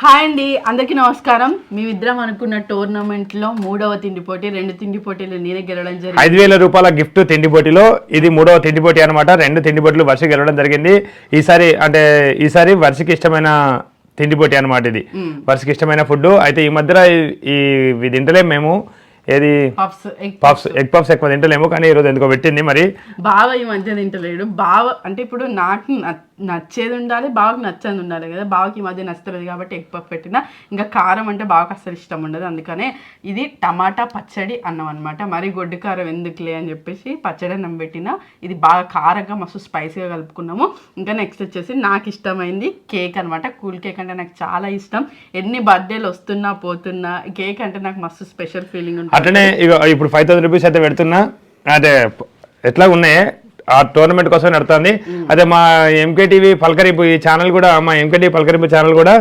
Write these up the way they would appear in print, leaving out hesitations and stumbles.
Hi అండి, అందరికీ నమస్కారం. మేమిద్దరం అనుకున్న టోర్నమెంట్లో 3వ తిండి పోటీ, 2 తిండి పోటీలు నేనే గెలవడం జరిగింది. 5,000 రూపాయల గిఫ్ట్ తిండి పోటీలో ఇది 3వ తిండి పోటీ అనమాట. 2 తిండి పోటీలు వర్ష గెలవడం జరిగింది. ఈసారి వర్షకి ఇష్టమైన తిండి పోటీ అనమాట. ఇది వర్షకి ఇష్టమైన ఫుడ్. అయితే ఈ మధ్యలో ఇవి తింటలేము మేము. ఏది ఎగ్ పఫ్స్ ఎక్కువ తింటలేము, కానీ ఈరోజు ఎందుకో పెట్టింది. మరి బావ ఈ మధ్య తింటలేడు. బావ అంటే ఇప్పుడు నాకు నచ్చేది ఉండాలి, బావకి నచ్చేది ఉండాలి కదా. బావకి ఈ మధ్య నచ్చలేదు కాబట్టి ఎగ్ పఫ్ పెట్టిన. ఇంకా కారం అంటే బావకి అస్సలు ఇష్టం ఉండదు, అందుకనే ఇది టమాటా పచ్చడి అన్నం అనమాట. మరి గొడ్డు కారం ఎందుకులే అని చెప్పేసి పచ్చడి అన్నం పెట్టిన. ఇది బాగా కారంగా మస్తు స్పైసీగా కలుపుకున్నాము. ఇంకా నెక్స్ట్ వచ్చేసి నాకు ఇష్టమైంది కేక్ అనమాట. కూల్ కేక్ అంటే నాకు చాలా ఇష్టం. ఎన్ని బర్త్డేలు వస్తున్నా పోతున్నా కేక్ అంటే నాకు మస్తు స్పెషల్ ఫీలింగ్ ఉంటుంది. అట్లనే ఇప్పుడు 5,000 రూపీస్ అయితే పెడుతున్నా. అంటే ఎట్లా ఉన్నాయి ఆ టోర్నమెంట్ కోసం నడుతుంది. అదే మా ఎంకేటీవీ పలకరింపు ఈ ఛానల్ కూడా, మా ఎంకేటీవీ పలకరింపు ఛానల్ కూడా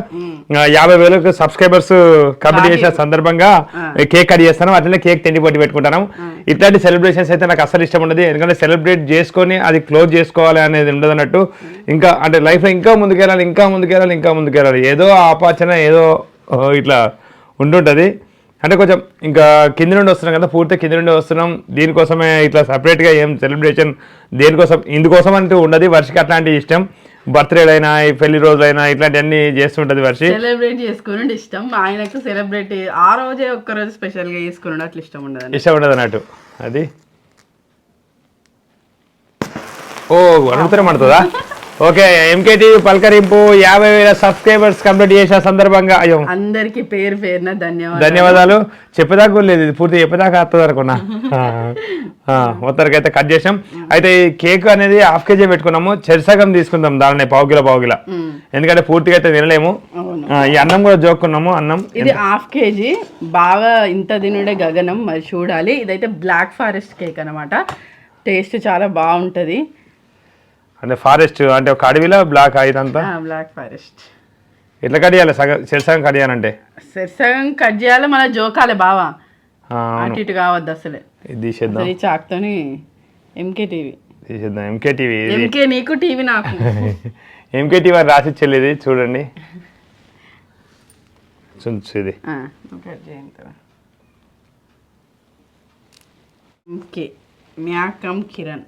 50,000 సబ్స్క్రైబర్స్ కంప్లీట్ చేసిన సందర్భంగా కేక్ కట్ చేస్తాను. అట్లనే కేక్ తిండి పోటీ పెట్టుకుంటాను. ఇట్లాంటి సెలబ్రేషన్స్ అయితే నాకు అసలు ఇష్టం ఉండదు. ఎందుకంటే సెలబ్రేట్ చేసుకొని అది క్లోజ్ చేసుకోవాలి అనేది ఉండదు అన్నట్టు. ఇంకా అంటే లైఫ్లో ఇంకా ముందుకెళ్ళాలి. ఏదో ఆపాచన ఏదో ఇట్లా ఉంటుంటుంది. అంటే కొంచెం ఇంకా కింది నుండి వస్తున్నాం కదా, పూర్తిగా కింది నుండి వస్తున్నాం. దీనికోసమే ఇట్లా సపరేట్గా ఏం సెలబ్రేషన్ దేనికోసం ఇందుకోసం అంటూ ఉండదు. వర్షకి అట్లాంటి ఇష్టం. బర్త్డేలైనా పెళ్లి రోజులైనా ఇట్లాంటివన్నీ చేస్తుంటది. వర్షి సెలబ్రేట్ చేసుకుని ఇష్టం. ఆయనకు సెలబ్రేట్ ఆ రోజే ఒక్కరోజు స్పెషల్గా చేసుకుని అట్లా ఇష్టం ఉండదు అన్నట్టు. అది అడుగుతారే పడుతుందా? ఓకే, ఎంకేటీవీ పలకరింపు 50,000 సబ్స్క్రైబర్స్ కంప్లీట్ చేసిన సందర్భంగా అందరికి పేరు పేరున ధన్యవాదాలు. చెప్పేదాకా లేదు, ఇది పూర్తి చెప్పేదాకా వస్తుంది అనుకున్నా. మొత్తానికి అయితే కట్ చేసాం. అయితే ఈ కేక్ అనేది 1/2 kg పెట్టుకున్నాము. చెరిసగం తీసుకుందాం, దానిని పావు కిలో. ఎందుకంటే పూర్తిగా అయితే తినలేము. ఈ అన్నం కూడా జోక్కున్నాము. అన్నం ఇది 1/2 kg. బాగా ఇంత తినుడే గగనం. మరి చూడాలి. ఇదైతే బ్లాక్ ఫారెస్ట్ కేక్ అనమాట. టేస్ట్ చాలా బాగుంటది. అంటే ఫారెస్ట్ అంటే ఒక అడవిలో బ్లాక్ ఇదంతా బ్లాక్ ఫారెస్ట్. ఎట్లా కట్ చేయాలి? చెరసగం కట్ చేయాలంటే చెరసగం కట్ చేయాలి, మన జోకాలి బావా. అటు ఇటు కావద్దు అసలే. ఇది తీసేద్దాం. ఈ చాక్తోని ఎంకే టీవీ తీసేద్దాం. ఎంకే టీవీ ఎంకే నీకు టీవీ నాకు. ఎంకే టీవీ రాసి చెల్లిది చూడండి. ఇది ఎంకే మ్యాకం కిరణ్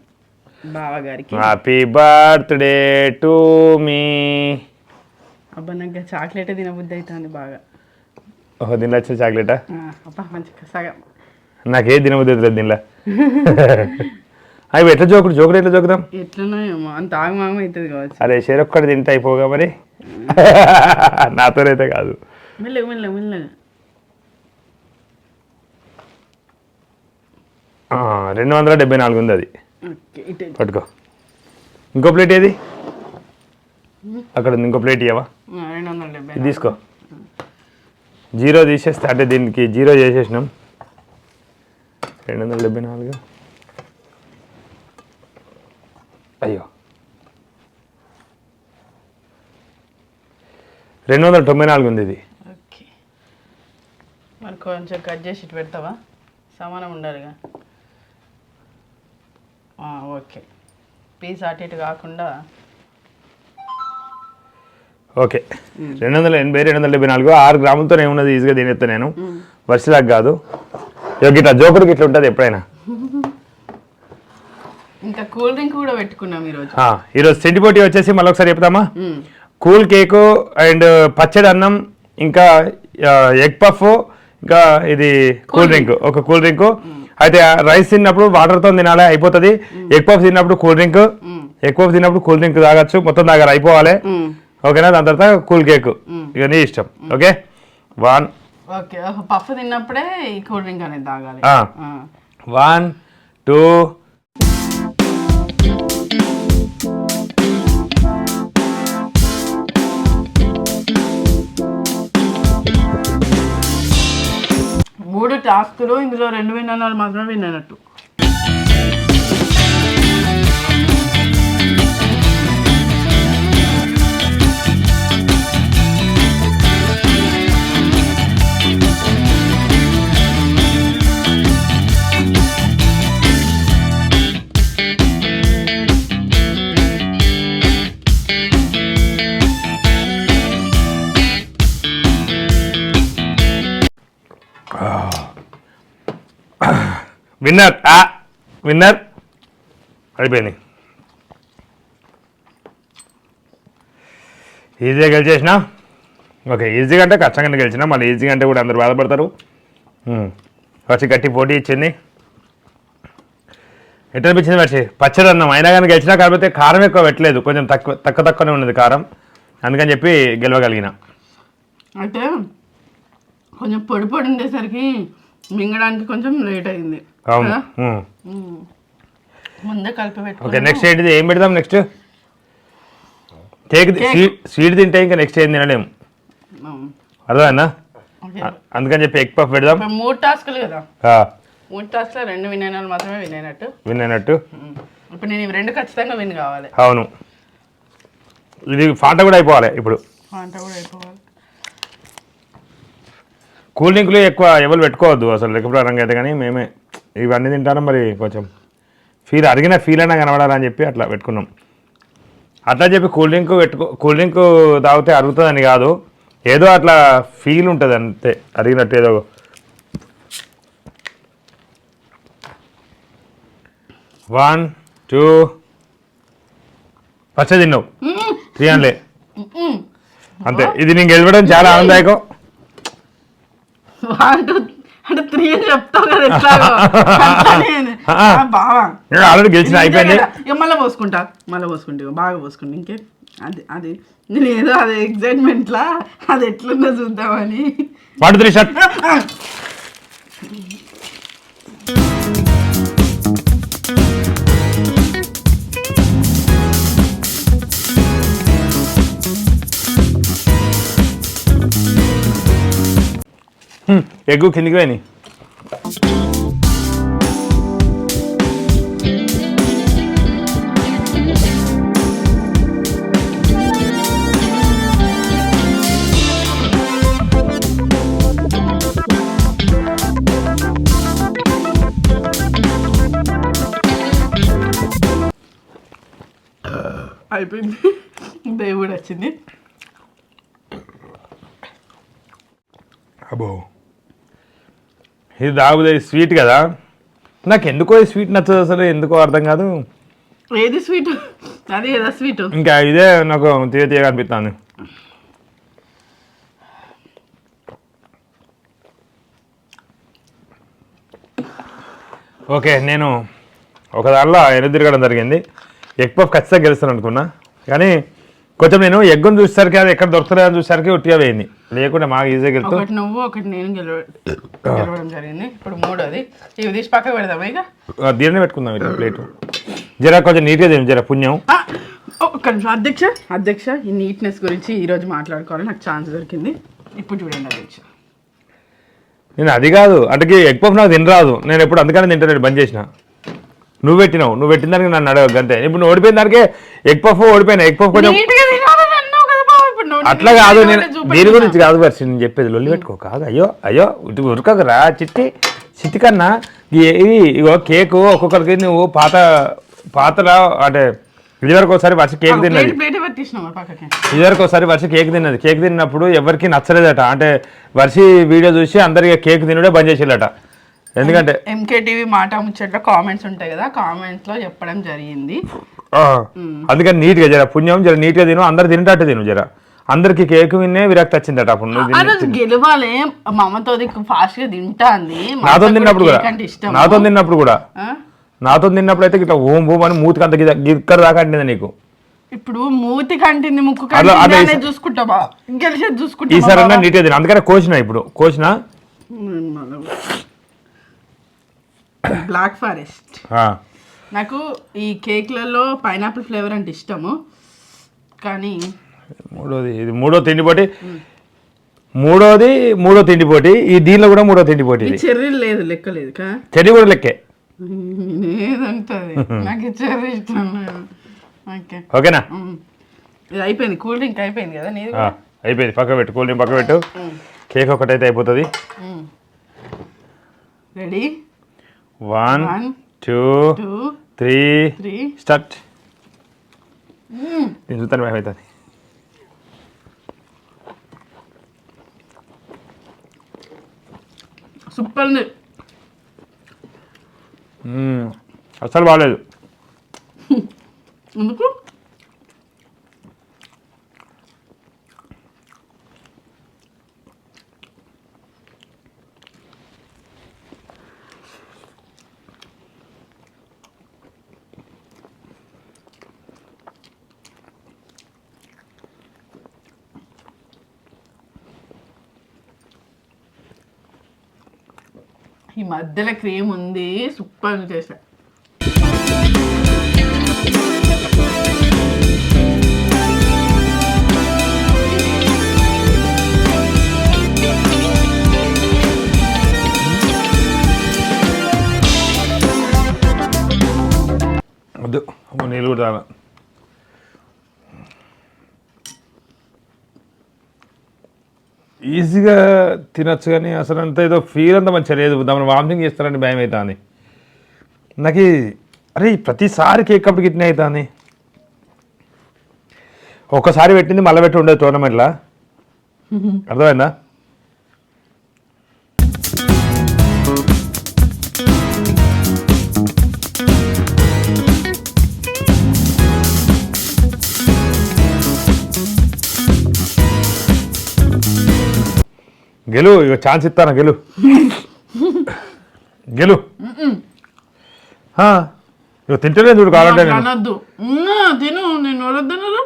బావగారికి హ్యాపీ బర్త్డే టు మీ. అబ్బా నాకు చాక్లెట్ తినబుద్ధి అవుతుంది బాగా. ఓహో, దీనిలో వచ్చిన చాక్లెటా? అబ్బా మంచిగా సగం. నాకే తినబుద్ధి అవుతుంది దీనిలో. అవి ఎట్లా జోకుడు ఎట్లా జోకుదాం? ఎట్లనేమో అంత ఆగమాగం అవుతుంది కావచ్చు. అరే షేరొక్కటి తింటే అయిపోగా మరి. నాతోనైతే కాదు. మెల్లగా 274 ఉంది అది. పట్టుకో. ఇంకో ప్లేట్ ఏది? అక్కడ ఉంది, ఇంకో ప్లేట్ ఇవ్వవా? తీసుకో. 0 తీసేస్తే అంటే దీనికి 0 చేసేసినాం. 274. అయ్యో, 294 ఉంది ఇది. ఓకే, మరి కొంచెం కట్ చేసి ఇటు పెడతావా? సమానం ఉండాలిగా. ఓకే, పీస్ అటు ఇటు కాకుండా. ఓకే, 280, 274. 6 గ్రాములతో ఏమున్నది, ఈజీగా తినేస్తా నేను. వర్షలాగా కాదు. ఇట్లా జోకుడికి ఇట్లా ఉంటుంది ఎప్పుడైనా. ఇంకా కూల్ డ్రింక్ కూడా పెట్టుకున్నాం ఈరోజు. తిండి పోటీ వచ్చేసి మళ్ళీ ఒకసారి చెప్తామా? కూల్ కేకు అండ్ పచ్చడి అన్నం, ఇంకా ఎగ్ పఫ్, ఇంకా ఇది కూల్ డ్రింక్. ఒక కూల్ డ్రింక్. అయితే రైస్ తిన్నప్పుడు వాటర్తో తినాలి, అయిపోతుంది. ఎగ్ పఫ్ తిన్నప్పుడు కూల్ డ్రింక్, తాగొచ్చు. మొత్తం తాగాలి, అయిపోవాలి. ఓకేనా? దాని తర్వాత కూల్ కేక్. ఇక నీ ఇష్టం. ఓకే, 1. ఓకే, పఫ్ తిన్నప్పుడే ఈ కూల్ డ్రింక్ అనేది తాగాలి. 1, 2. మూడు టాస్కులు, ఇందులో 2 విన్నాలు మాత్రమే విన్నట్టు. విన్నర్ విన్నర్ అయిపోయింది. ఈజీగా గెలిచేసిన. ఓకే, ఈజీగా అంటే కష్టంగానే గెలిచిన, మళ్ళీ ఈజీగా అంటే కూడా అందరు బాధపడతారు. వచ్చి గట్టి పోటీ ఇచ్చింది. ఎట్లా అనిపించింది వచ్చి పచ్చడి అన్నం అయినా కానీ గెలిచినా, కాకపోతే కారం ఎక్కువ పెట్టలేదు, కొంచెం తక్కువనే ఉన్నది కారం, అందుకని చెప్పి గెలవగలిగిన. అయితే కొంచెం పొడి పొడి ఉండేసరికి మింగడానికి కొంచెం లేట్ అయింది. అవును. ముందే కలిపి ఓకే, పెట్టుకుని నెక్స్ట్ ఏంటిది, ఏం పెడదాం నెక్స్ట్? కేక్. స్వీట్ తింటే ఇంకా నెక్స్ట్ ఏం తినలేము, అర్థమైందా? అందుకని చెప్పి ఎగ్ పఫ్ పెడదాం. 3 టాస్కులు కదా, 3 టాస్క్లో 2 విన్ మాత్రమే విన్ అయినట్టు. ఇప్పుడు నేను 2 ఖచ్చితంగా విన్ కావాలి. అవును, ఇది ఫాంటా కూడా అయిపోవాలి ఇప్పుడు. ఫాంటా కూడా అయిపోవాలి. కూల్ డ్రింక్లు ఎక్కువ ఎవరు పెట్టుకోవద్దు అసలు లెక్క ప్రకారంగా అయితే, కానీ మేమే ఇవన్నీ తింటాను. మరి కొంచెం అరిగిన ఫీల్ అయినా కనబడాలని చెప్పి అట్లా పెట్టుకున్నాం. అట్లా చెప్పి కూల్ డ్రింక్ తాగితే అరుగుతుందని కాదు, ఏదో అట్లా ఫీల్ ఉంటుంది అంతే, అరిగినట్టు ఏదో. వన్ టూ పచ్చడి తిన్నావు, 3 అనలే అంతే. ఇది నేను గెలవడం చాలా ఆనందదాయకం. 1 2 అంటే 3 అని చెప్తావు కదా ఎట్లాగో. బావా ఆల్రెడీ గెలిచిన, అయిపోయింది. ఇక మళ్ళీ పోసుకుంటా బాగా పోసుకుంటా. ఇంకే అది నేను ఏదో అది ఎగ్జైట్మెంట్లా అది ఎట్లుందో చూద్దామని. 1 2 3 షట్. ఎగ్గు కిందికి పోయినాయి. అయిపోయింది, దేవుడు వచ్చింది. అబ్బో, ఇది దాగుదే స్వీట్ కదా, నాకు ఎందుకో ఈ స్వీట్ నచ్చదు అసలు, ఎందుకో అర్థం కాదు. ఏది స్వీట్? అదే కదా స్వీట్. ఇంకా ఇదే నాకు తీయగా అనిపిస్తుంది. ఓకే, నేను ఒక దానిలో ఎదురు తిరగడం జరిగింది. ఎగ్ పఫ్ ఖచ్చితంగా గెలుస్తాను అనుకున్నా, కానీ కొంచెం నేను ఎగ్గును చూసేసరికి అది ఎక్కడ దొరుకుతుందో అని చూసేసరికి ఉట్టిగా పోయింది, లేకుంటే మాకు ఈజీగా గెలుతుంది. ఒకటి నువ్వు ఒకటి నేను గెలవడం జరిగింది. ఇప్పుడు 3వది ఇవి తీసి పక్కకు పెడదామా? ఇక దీన్నే పెట్టుకుందాం ఇట్లా ప్లేట్. జర కొంచెం నీట్గా చేయండి, జర పుణ్యం. ఒక్క నిమిషం అధ్యక్ష, ఈ నీట్నెస్ గురించి ఈరోజు మాట్లాడుకోవాలి, నాకు ఛాన్స్ దొరికింది. ఇప్పుడు చూడండి అధ్యక్ష, నేను అది కాదు అంటే ఎగ్ పఫ్ నాకు తినరాదు, నేను ఎప్పుడు అందుకని తింటాను, బంద్ చేసిన. నువ్వు పెట్టిన దానికి నన్ను అడగద్దు అంతే. ఇప్పుడు నువ్వు ఓడిపోయిన దానికి ఎగ్ పఫ్ ఓడిపోయినా, ఎగ్ పఫ్ కొంచెం అట్లా కాదు. నేను దీని గురించి కాదు వర్షి నేను చెప్పేది, లొల్లి పెట్టుకో కాదు. అయ్యో ఇటు ఉరకరా చిట్టి కన్నా. ఇగో కేకు ఒక్కొక్కరికి నువ్వు పాతలా అంటే ఇదివరకు ఒకసారి వర్ష కేక్ తిన్నది, కేక్ తిన్నప్పుడు ఎవరికి నచ్చలేదట. అంటే వర్షి వీడియో చూసి అందరికి కేక్ తినడే బంద్ చేసేదట. ఎందుకంటే ఎంకేటీవీ మాట ముచ్చట్లో కామెంట్స్ ఉంటాయి కదా, కామెంట్స్ లో చెప్పడం జరిగింది. అందుకని నీట్గా జర పుణ్యం, జర నీట్గా తిను, అందరు తినేటట్టు తిను. జర అందరికి కేక్ విన్నే విరక్తి వచ్చిందట. అప్పుడు గెలవాలి, మా అమ్మతో ఫాస్ట్ గా తింటాంది. నాతో తిన్నప్పుడు కూడా అయితే ఇట్లా ఓం ఓం అని మూతికి అంత గిక్కర దాకా అంటింది నీకు. ఇప్పుడు మూతి కంటింది, ముక్కు చూసుకుంటా గెలిచేది చూసుకుంటా. ఈసారి నీట్గా తిను, అందుకనే కోసిన బ్లాక్ ఫారెస్ట్. నాకు ఈ కేక్లలో పైనాపిల్ ఫ్లేవర్ అంటే ఇష్టము, కానీ ఇది మూడో తిండి పోటీ. ఈ దీనిలో కూడా 3వ తిండి పోటీ. చెర్రీ లేదు, లెక్క లేదు. చెర్రీ కూడా లెక్కే. నాకు చెర్రీ ఇష్టం. ఓకేనా, ఇది అయిపోయింది. కూల్ డ్రింక్ అయిపోయింది కదా నీది? అయిపోయింది, పక్క పెట్టు. కూల్ డ్రింక్ పక్క పెట్టు, కేక్ ఒకటైతే అయిపోతుంది. రెడీ? 1 2 3 స్టార్ట్. నేను చూస్తాను భయం అవుతుంది. సూపర్ ఉంది. అసలు బాగాలేదు. ఎందుకు? ఈ మధ్యలో క్రీమ్ ఉంది, సూపర్ చేసా. వద్దు నీళ్ళు కూడా తాగా. ఈజీగా తినచ్చు కానీ అసలు అంత ఏదో ఫీల్ అంతా మంచిగా లేదు. దాన్ని వామిటింగ్ చేస్తారని భయం అవుతుంది నాకు. అరే ప్రతిసారి కేక్ కప్కి ఇట్నే అవుతుంది. ఒక్కసారి పెట్టింది మళ్ళీ పెట్టి ఉండదు టోర్నమెంట్లో. అర్థమైందా? గెలు, ఇక ఛాన్స్ ఇస్తాను. గెలు గెలు. ఇక తింటలేదు చూడు కావాలంటే. అనద్దు, తిను. నేను వరద్దను.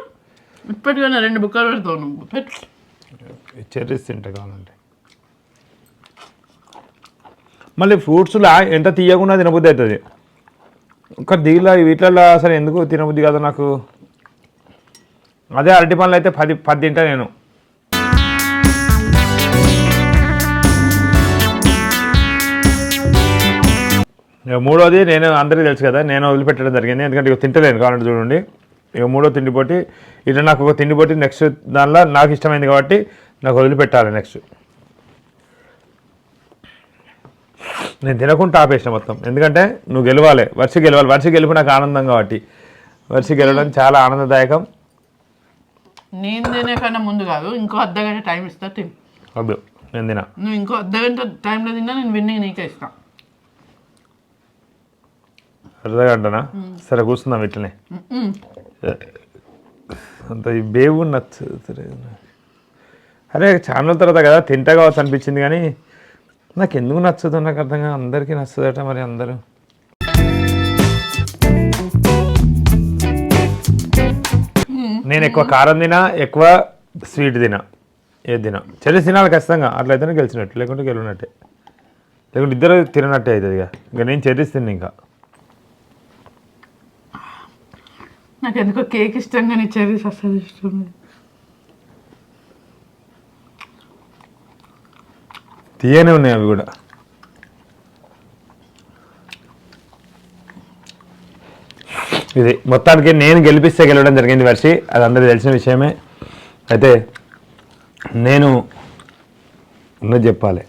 ఇప్పటికైనా 2 బుక్కలు పెడతావు నువ్వు. చెర్రీస్ తింటా కావాలంటే. మళ్ళీ ఫ్రూట్స్లో ఎంత తీయకుండా తినబుద్ధి అవుతుంది. ఒక దీనిలో వీటిల్లో అసలు ఎందుకు తినబుద్ధి కదా నాకు. అదే అరటి పనులు అయితే 10 తింటా నేను. ఇక మూడోది నేను అందరికీ తెలుసు కదా, నేను వదిలిపెట్టడం జరిగింది. ఎందుకంటే ఇక తింటలేను కావాలంటే చూడండి. ఇక మూడో తిండిపోటీ ఇట్లా నాకు ఒక తిండిపోటీ నెక్స్ట్ దానిలో నాకు ఇష్టమైంది కాబట్టి నాకు వదిలిపెట్టాలి. నెక్స్ట్ నేను తినకుండా ఆపేసిన మొత్తం. ఎందుకంటే నువ్వు గెలవాలి, వర్షి గెలవాలి. వర్షి గెలుపు నాకు ఆనందం కాబట్టి వర్షి గెలవడం చాలా ఆనందదాయకం. నేను తినే కన్నా ముందు కాదు, ఇంకో అర్ధగంట టైం ఇస్తా. తిని వద్దు, నేను తినా. నువ్వు ఇంకో అర్ధగంట టైంలో తిన్నా నేను విన్నింగ్ నీకే ఇస్తా. అర్ధగంటనా? సరే కూర్చుందాం ఇట్లనే. అంత ఈ బేవు నచ్చదు. అరే ఛానల్ తర్వాత కదా తింటా కావచ్చు అనిపించింది, కానీ నాకు ఎందుకు నచ్చదు నాకు అర్థంగా. అందరికీ నచ్చదట మరి అందరూ. నేను ఎక్కువ కారం తినా, ఎక్కువ స్వీట్ తినా, ఏది తినా. చెల్లి తినాలి ఖచ్చితంగా. అట్లయితేనే గెలిచినట్టు, లేకుంటే గెలిచినట్టే. లేకుంటే ఇద్దరు తిననట్టే అవుతుంది. ఇక నేను చెర్రీస్ తిన్నా. ఇంకా నాకు ఎందుకో కేక్ ఇష్టం కానీ చెర్రీస్ అసలు ఇష్టం లేదు. తీయనే ఉన్నాయి అవి కూడా. ఇది మొత్తానికి నేను గెలిపిస్తే గెలవడం జరిగింది వర్షి, అది అందరికీ తెలిసిన విషయమే. అయితే నేను ఉన్నది చెప్పాలి.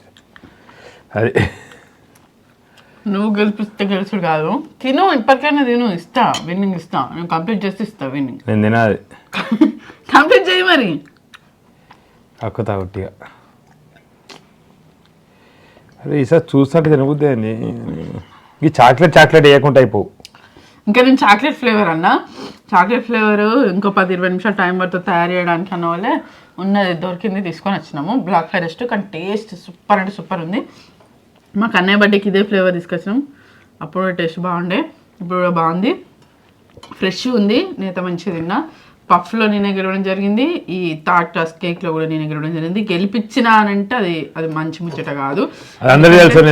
అది నువ్వు గెలిపిస్తే గెలుచుడు కాదు, తిను. ఇప్పటికైనా తిను, ఇస్తా. విన్నింగ్ ఇస్తా. నేను కంప్లీట్ చేస్తే ఇస్తా విన్నింగ్. నేను తినాలి. కంప్లీట్ చేయి మరి. అక్కుతా ఒట్టిగా. అరే ఈసారి చూస్తుంటే తినబుద్ది అండి. ఈ చాక్లెట్ వేయకుండా అయిపోవు. ఇంకా నేను చాక్లెట్ ఫ్లేవర్ అన్నా. చాక్లెట్ ఫ్లేవర్ ఇంకో 10-20 నిమిషాలు టైం పడుతుంది తయారు చేయడానికి అన్న వాళ్ళే ఉన్నది దొరికింది తీసుకొని వచ్చినాము. బ్లాక్ ఫారెస్ట్, కానీ టేస్ట్ సూపర్ అంటే సూపర్ ఉంది. మాకు అన్నయ్య బర్త్డేకి ఇదే ఫ్లేవర్ తీసుకొచ్చినాం. అప్పుడు టేస్ట్ బాగుండే, ఇప్పుడు కూడా బాగుంది. ఫ్రెష్ ఉంది. నేత మంచిగా తిన్నా. పఫ్లో నేనే గెలవడం జరిగింది. ఈ థర్డ్ క్లాస్ కేక్లో కూడా నేనే గెలవడం జరిగింది. గెలిపించినా అనంటే అది మంచి ముచ్చట కాదు. అందరికీ తెలుసు.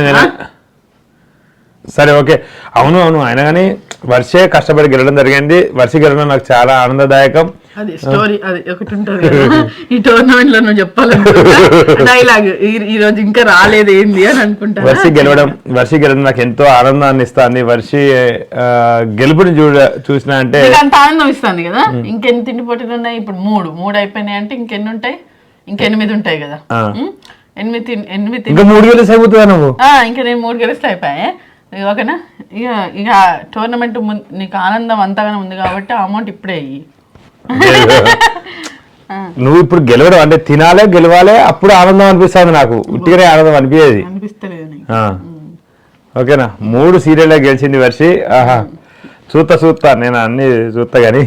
సరే ఓకే, అవును అయినా కానీ వర్షే కష్టపడి గెలవడం జరిగింది. వర్ష గెలవడం నాకు చాలా ఆనందదాయకం. అది స్టోరీ, అది ఒకటి ఉంటుంది కదా ఈ టోర్నమెంట్ లో నువ్వు చెప్పాలనుకుంటా డైలాగ్. ఈ రోజు ఇంకా రాలేదు ఏంది అని అనుకుంటా. వర్షి గెలవడం నాకు ఎంతో ఆనందాన్ని ఇస్తాను. వర్షి గెలుపుని చూసినా అంటే అంత ఆనందం ఇస్తుంది కదా. ఇంకెన్ని తిండి పోటీలు ఉన్నాయి? ఇప్పుడు మూడు అయిపోయినాయి అంటే ఇంకెన్ని ఉంటాయి? ఇంక 8 ఉంటాయి కదా. 8 ఇంకా 3 గెలిస్తే అయిపోతుందా నువ్వు? ఇంకా నేను 3 గెలిస్తే అయిపోయాయి. ఓకేనా? ఇక టోర్నమెంట్ నీకు ఆనందం అంతగానే ఉంది కాబట్టి అమౌంట్ ఇప్పుడే ఇయ్యి. నువ్వు ఇప్పుడు గెలవడం అంటే తినాలే, గెలవాలే, అప్పుడు ఆనందం అనిపిస్తుంది నాకు. ఉట్టిగానే ఆనందం అనిపించేది. అనిపిస్తలేదు. ఓకేనా 3 సీరియల్ గెలిచింది వర్షి. ఆహా చూస్తా నేను అన్ని చూస్తా గానీ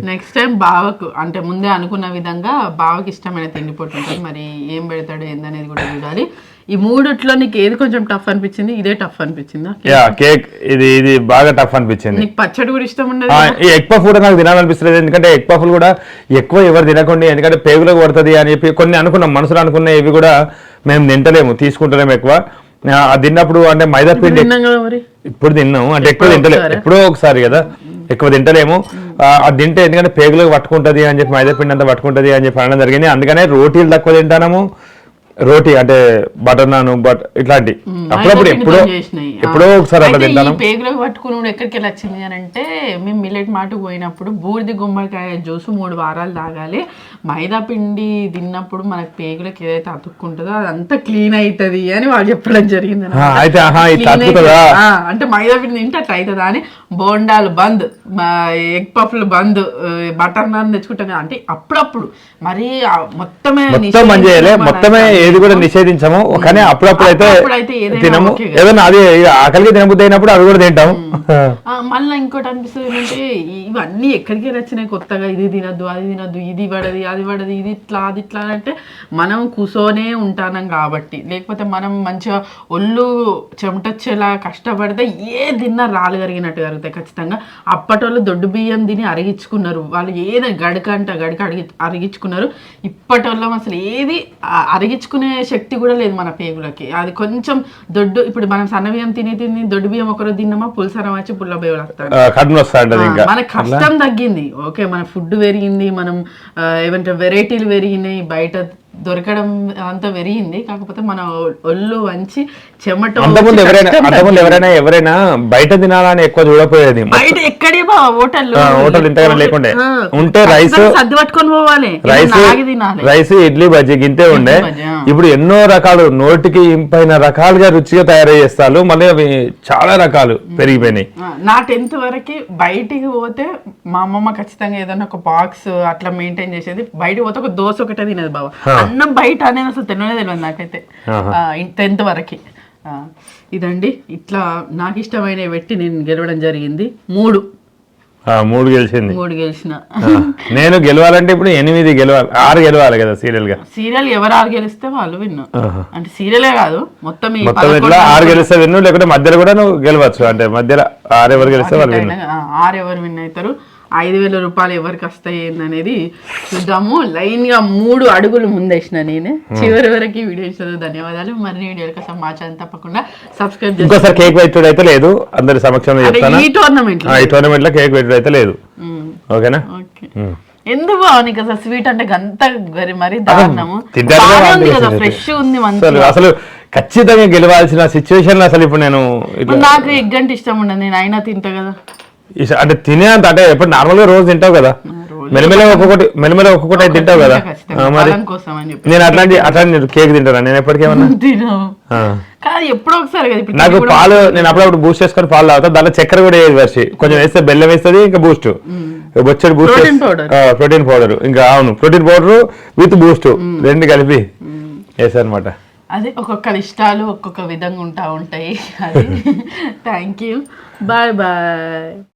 నెక్స్ట్ టైం బావకు అంటే ముందే అనుకున్న విధంగా బావకి ఇష్టమైన తిండి పొట్టు ఉంటుంది. మరి ఏం పెడతాడు ఏందనేది కూడా చూడాలి. ఈ మూడిట్లో నీకు ఏది కొంచెం టఫ్ అనిపించింది? ఇదే టఫ్ అనిపించిందా? కేక్ ఇది బాగా టఫ్ అనిపించింది. నీకు పచ్చడి కూడా ఇష్టం ఉండదు. ఈ ఎగ్ పఫ్ కూడా నాకు తినాలనిపిస్తుంది. ఎందుకంటే ఎగ్ పఫ్లు కూడా ఎక్కువ ఎవరు తినకండి, ఎందుకంటే పేగులకు పడుతుంది అని చెప్పి కొన్ని అనుకున్నాం, మనసులో అనుకున్న ఇవి కూడా మేము తింటలేము, తీసుకుంటలేము ఎక్కువ. అది తిన్నప్పుడు అంటే మైదా పిండి ఇప్పుడు తిన్నాము అంటే ఎక్కువ తింటలేము, ఎప్పుడో ఒకసారి కదా, ఎక్కువ తింటలేము. అది తింటే ఎందుకంటే పేగులకు పట్టుకుంటది అని చెప్పి మైదా పిండి అంతా పట్టుకుంటది అని చెప్పి అనడం జరిగింది. అందుకనే రోటీలు తక్కువ తింటాము. రోటీ అంటే బటర్ నాన్ ఇట్లాంటి అప్పుడప్పుడు ఎప్పుడో ఒకసారి అట్లా తింటాను. పేగులకు పట్టుకుని ఎక్కడికి వచ్చింది అని అంటే మేము మిల్లెట్ మాటకు పోయినప్పుడు బూడిది గుమ్మడికాయ జ్యూస్ 3 వారాలు తాగాలి. మైదా పిండి తిన్నప్పుడు మనకు పేగులకు ఏదైతే అతుక్కుంటుందో అదంతా క్లీన్ అవుతుంది అని వాళ్ళు చెప్పడం జరిగింది. అంటే మైదా పిండి తింటే అట్లా అవుతుందా అని బోండాలు బంద్, ఎగ్ పఫ్లు బంద్, బటర్ నాన్ తెచ్చుకుంటాం కదా. అంటే అప్పుడప్పుడు మరి మొత్తమే ఏది కూడా నిషేధించము, కానీ అప్పుడప్పుడు అయితే తినము. ఏదైనా అది ఆకలికి తినబుద్ధి అయినప్పుడు అవి కూడా తింటాము. మళ్ళీ ఇంకోటి అనిపిస్తుంది ఏంటంటే ఇవన్నీ ఎక్కడికి వచ్చినాయి కొత్తగా, ఇది తినద్దు అది తినద్దు, ఇది పడది అది పడది, ఇది ఇట్లా అది ఇట్లా అంటే మనం కూర్చొనే ఉంటానం కాబట్టి. లేకపోతే మనం మంచిగా ఒళ్ళు చెమటొచ్చేలా కష్టపడితే ఏ తిన్నా రాళ్ళు కరిగినట్టు కరుగుతాయి ఖచ్చితంగా. అప్పటోళ్ళు దొడ్డు బియ్యం తిని అరిగించుకున్నారు, వాళ్ళు ఏదో గడక అరిగించుకున్నారు. ఇప్పటోళ్ళం అసలు ఏది అరిగించుకునే శక్తి కూడా లేదు మన పేగులకి. అది కొంచెం దొడ్డు, ఇప్పుడు మనం సన్న బియ్యం తిని దొడ్డు బియ్యం ఒకరోజు తిన్నామా పులిసరం వచ్చి పుల్ల బియ్యం వస్తాడు. మన కష్టం తగ్గింది, ఓకే, మన ఫుడ్ పెరిగింది, మనం ఏమంటే వెరైటీలు పెరిగినాయి, బయట దొరకడం అంతా పెరిగింది. కాకపోతే మన ఒళ్ళు వంచి చెమట ఎవరైనా బయట తినాలని ఎక్కువ చూడపోయేది. బయట ఎక్కడే హోటల్ ఇంతగా లేకుండే ఉంటే రైస్ సర్ది పట్టుకొని పోవాలి, రైస్ ఇడ్లీ బజ్జీ గింతే ఉండే. ఇప్పుడు ఎన్నో రకాలు నోటికి ఇంపైన రకాలుగా రుచిగా తయారు చేస్తారు. మళ్ళీ అవి చాలా రకాలు పెరిగిపోయినాయి. నా 10th వరకు బయటికి పోతే మా అమ్మమ్మ ఖచ్చితంగా ఏదైనా ఒక బాక్స్ అట్లా మెయింటైన్ చేసేది. బయటకు పోతే ఒక దోశ ఒకటే తినేది బాబా. అన్నం బయట అనేది అసలు తెలియదు నాకైతే 10th వరకు. ఇదండి ఇట్లా నాకు ఇష్టమైన పెట్టి నేను గెలవడం జరిగింది. 3 గెలిచింది. 3 గెలిచిన. నేను గెలవాలంటే ఇప్పుడు 8 గెలవాలి, 6 గెలవాలి కదా. సీరియల్ ఎవరు 6 గెలిస్తే వాళ్ళు విన్ను. అంటే సీరియలే కాదు మొత్తం ఇట్లా 6 గెలిస్తే విన్ను, లేకపోతే మధ్యలో కూడా నువ్వు గెలవచ్చు. అంటే మధ్యలో 6 ఎవరు గెలిస్తే వాళ్ళు విన్ను. 6 ఎవరు విన్ అవుతారు, 5,000 రూపాయలు ఎవరికి వస్తాయి ఏందనేది చూద్దాము. లైన్ గా 3 అడుగులు ముందేసిన నేను. చివరి వరకు వీడియో ఇచ్చినందుకు ధన్యవాదాలు. మరిన్ని వీడియోల కోసం మా ఛానల్ తప్పకుండా సబ్స్క్రైబ్ చేసుకోండి. ఇంకోసారి కేక్ వెయిటెడ్ అయితే లేదు, అందరి సమక్షంలో చెప్తాను. ఈ టోర్నమెంట్ లో కేక్ వెయిటెడ్ అయితే లేదు, ఓకేనా? ఎందుకు నీకు అసలు స్వీట్ అంటే గంత మరి దారుణము, ఫ్రెష్ ఉంది అసలు ఖచ్చితంగా గెలవాల్సిన సిచ్యువేషన్. అసలు ఇప్పుడు నేను నాకు ఎగ్ అంటే ఇష్టం ఉండదు, నేను అయినా తింటా కదా. అంటే తినే అంత అంటే ఎప్పుడు నార్మల్ గా రోజు తింటావు కదా, మెల్లమెల్ల ఒక్కొక్కటి అయితే తింటావు కదా. మరి నేను అట్లాంటి కేక్ తింటాను నేను ఎప్పటికేమన్నా. నాకు పాలు నేను అప్పుడప్పుడు బూస్ట్ చేసుకొని పాలు తాగుతా, దాంట్లో చక్కెర కూడా వేయదు వర్షి, కొంచెం వేస్తే బెల్లం వేస్తుంది, ఇంకా బూస్ట్ బొచ్చడి బూస్ట్ ప్రోటీన్ పౌడర్, ఇంకా అవును ప్రోటీన్ పౌడర్ విత్ బూస్ట్ 2 కలిపి వేసారనమాట. అదే ఒక్కొక్కరి ఇష్టాలు ఒక్కొక్క విధంగా ఉంటాయి. అది థ్యాంక్ యూ, బాయ్ బాయ్.